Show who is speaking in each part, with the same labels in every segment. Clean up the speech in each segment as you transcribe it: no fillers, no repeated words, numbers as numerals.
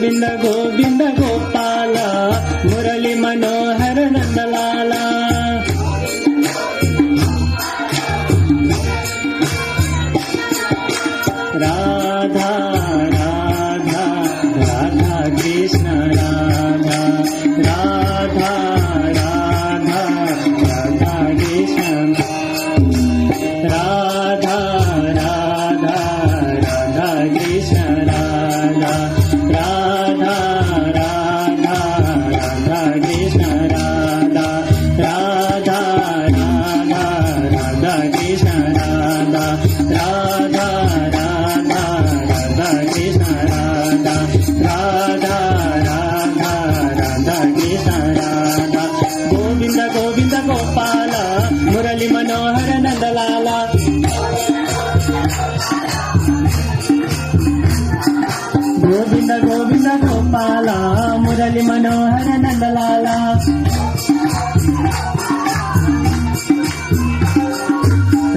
Speaker 1: Govind Govind Gopal Murli Manohar Nandlala Radha Radha Radha Krishna Radha Radha Radha Radha Krishna Radha Radha Radha Krishna Radha Radha Radha Radha Krishna Radha Radha Radha Radha Krishna Radha Radha Radha Radha Krishna Radha Radha Radha Radha Krishna Radha Govind Govind Gopal Murli Manohar Nandlala Govind Govind Gopal Murli Manohar Nandlala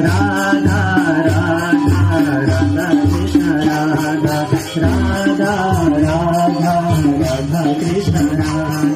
Speaker 1: Radha Radha Radha Krishna Radha Radha Radha Radha Krishna Radha